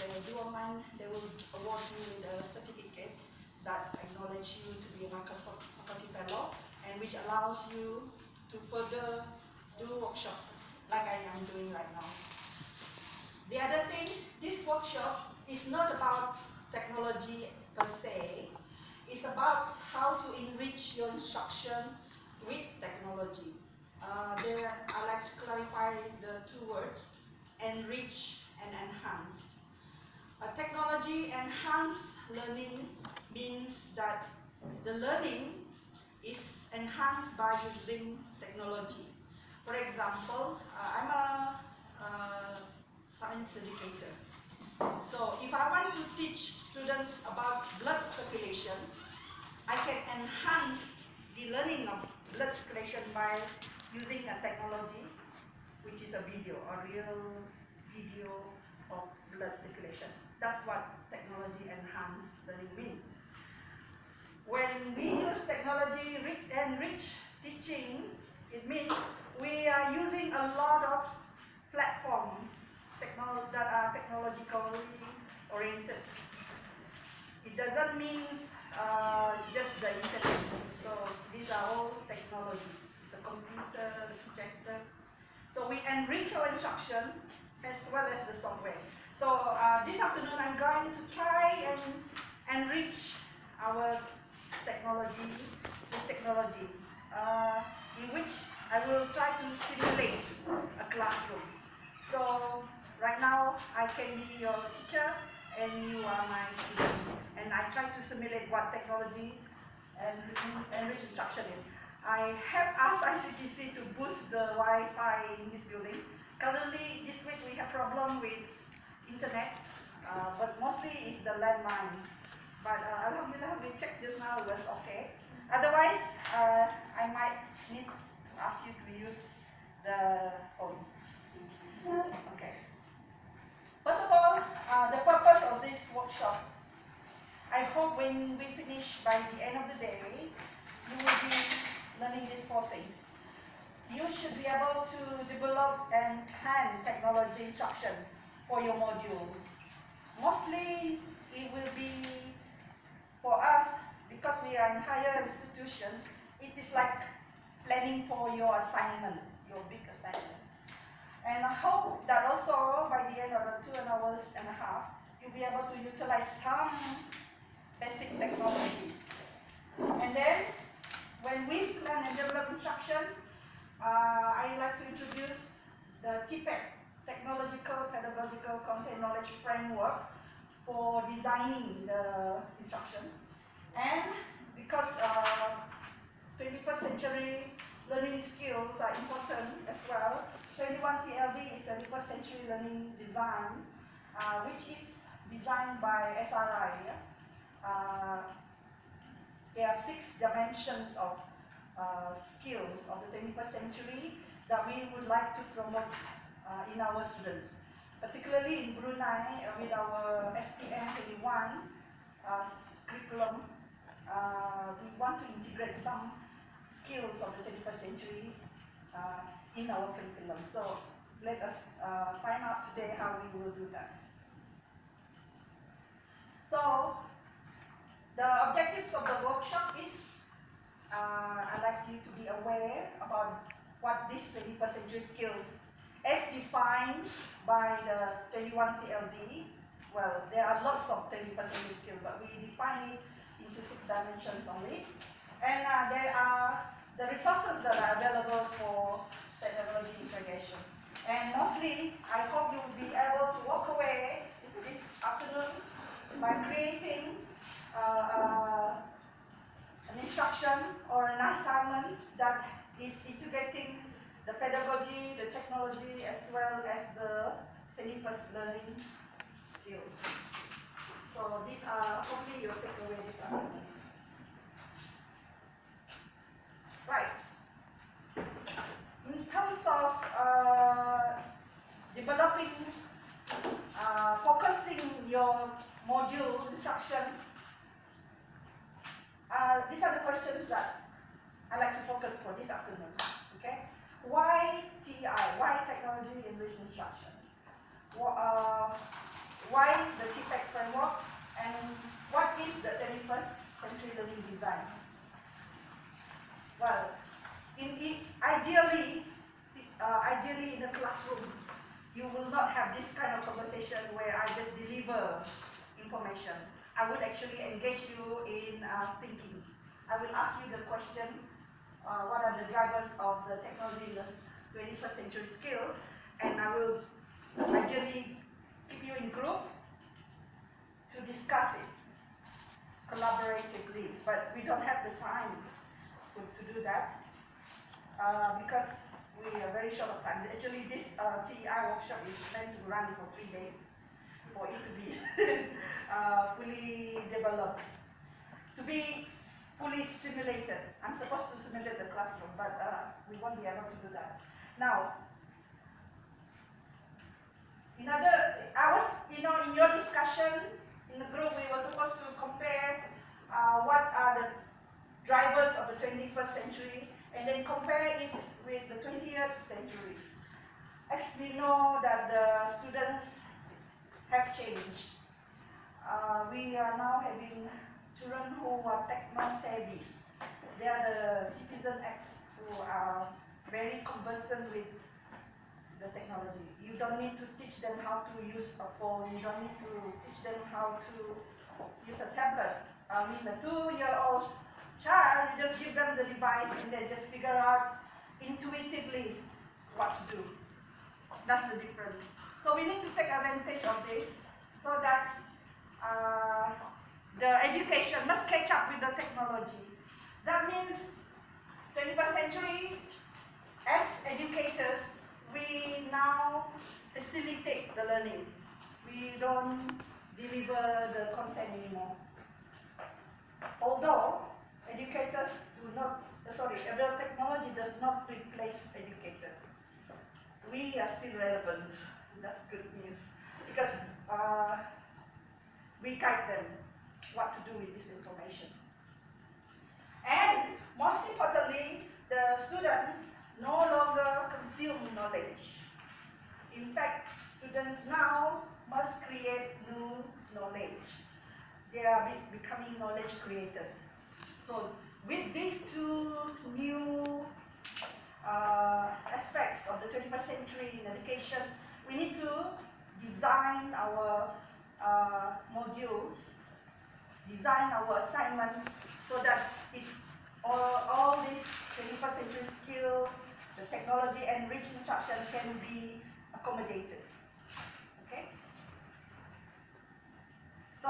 they do online, they will award you with a certificate that acknowledge you to be a Microsoft Faculty Fellow, and which allows you to further do workshops like I am doing right now. The other thing, this workshop is not about technology per se. It's about how to enrich your instruction with technology. There, I like to clarify the two words, enrich and enhanced. Technology enhanced learning means that the learning is enhanced by using technology. For example, I'm a science educator. So if I want to teach students about blood circulation, I can enhance the learning of blood circulation by using a technology, which is a video, a real video of blood circulation. That's what technology enhanced learning means. When we use technology enrich teaching, it means we are using a lot of platforms that are technologically oriented. It doesn't mean just the internet. So these are all technologies, the computer, the projector. So we enrich our instruction as well as the software. So this afternoon I'm going to try and enrich our technology with technology, in which I will try to simulate a classroom. So right now I can be your teacher and you are my student, and I try to simulate what technology and enrich instruction is. I have asked ICTC to boost the Wi-Fi in this building. Currently, this week we have problem with internet, but mostly it's the landline. But Alhamdulillah, we checked just now, it was okay. Otherwise, I might need to ask you to use the phone. Okay. First of all, the purpose of this workshop, I hope when we finish by the end of the day, you will be learning these four things. You should be able to develop and plan technology instruction for your modules. Mostly, it will be for us, because we are in higher institution, it is like planning for your assignment, your big assignment. And I hope that also by the end of the 2 hours and a half, you'll be able to utilize some basic technology. And then, when we plan and develop instruction, I like to introduce the TPEC, Technological Pedagogical Content Knowledge Framework, for designing the instruction. And because 21st century learning skills are important as well, 21CLD is 21st century learning design, which is designed by SRI. There are 6 dimensions of skills of the 21st century that we would like to promote in our students. Particularly in Brunei, with our SPM 21 curriculum, we want to integrate some skills of the 21st century in our curriculum. So let us find out today how we will do that. So the objectives of the workshop is I'd like you to be aware about what these 21st century skills as defined by the 21CLD. Well, there are lots of 21st century skills, but we define it into 6 dimensions only. And there are the resources that are available for technology integration. And mostly, I hope you will be able to walk away this afternoon by creating an instruction or an assignment that is integrating the pedagogy, the technology, as well as the 21st learning skills. So these are hopefully your takeaway this afternoon. Right. In terms of developing, focusing your module instruction, these are the questions that I like to focus for this afternoon. Okay? Why TI? Why technology enriched instruction? Why design? Well, ideally in a classroom, you will not have this kind of conversation where I just deliver information. I would actually engage you in thinking. I will ask you the question, what are the drivers of the technology in the 21st century skill, and I will ideally keep you in group to discuss it collaboratively, but we don't have the time to do that because we are very short of time. Actually, this TEI workshop is meant to run for 3 days for it to be fully developed, to be fully simulated. I'm supposed to simulate the classroom, but we won't be able to do that. Now, in your discussion in the group, we were supposed to compare what are the drivers of the 21st century and then compare it with the 20th century. As we know that the students have changed. We are now having children who are techno-savvy. They are the citizen X who are very conversant with the technology. You don't need to teach them how to use a phone. You don't need to teach them how to use a tablet. I mean, a 2-year-old child, you just give them the device and they just figure out intuitively what to do. That's the difference. So we need to take advantage of this so that the education must catch up with the technology. That means 21st century, as educators, we now facilitate the learning. We don't deliver the content anymore. Although educators the technology does not replace educators. We are still relevant. That's good news. Because we guide them what to do with this information. And most importantly, the students no longer consume knowledge. In fact, students now must create new knowledge. They are becoming knowledge creators. So with these two new aspects of the 21st century in education, we need to design our modules, design our assignment so that all these 21st century skills, the technology and rich instruction can be accommodated. Okay? So,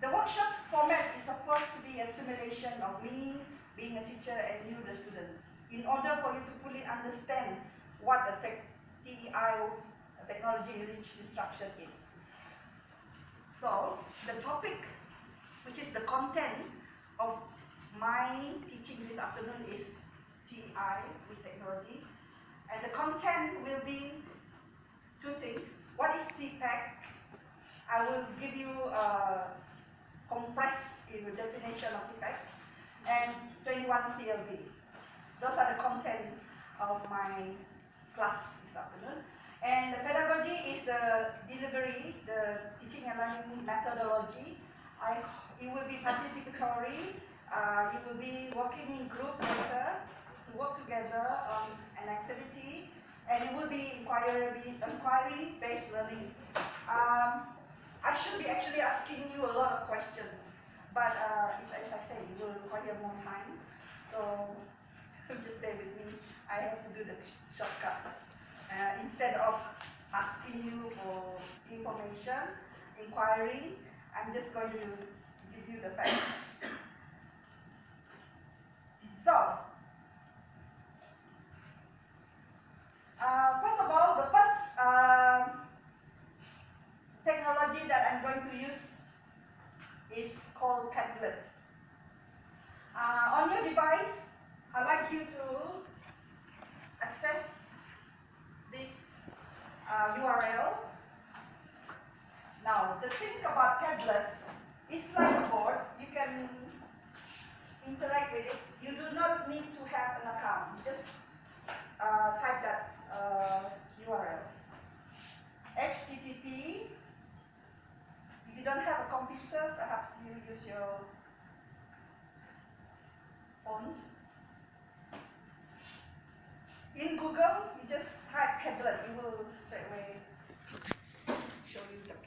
the workshop's format is supposed to be a simulation of me being a teacher and you the student, in order for you to fully understand what a TEI, technology-rich instruction is. So, the topic, which is the content of my teaching this afternoon, is TEI with technology. And the content will be 2 things. What is TPAC? I will give you compressed in the definition of TPAC. And 21 CLB. Those are the content of my class this afternoon. And the pedagogy is the delivery, the teaching and learning methodology. It will be participatory. You will be working in group later to work together on an activity, and it will be inquiry-based learning. I should be actually asking you a lot of questions, but as I said, it will require more time. So just bear with me. I have to do the shortcut. Instead of asking you for information, inquiry, I'm just going to give you the facts. So, first of all, the first technology that I'm going to use is called Padlet. On your device, I'd like you to access this URL. Now, the thing about Padlet, it's like a board. You can interact with it. You do not need to have an account. You just type that URL. HTTP. If you don't have a computer, perhaps you use your phones. In Google, you just type Padlet, it will straight away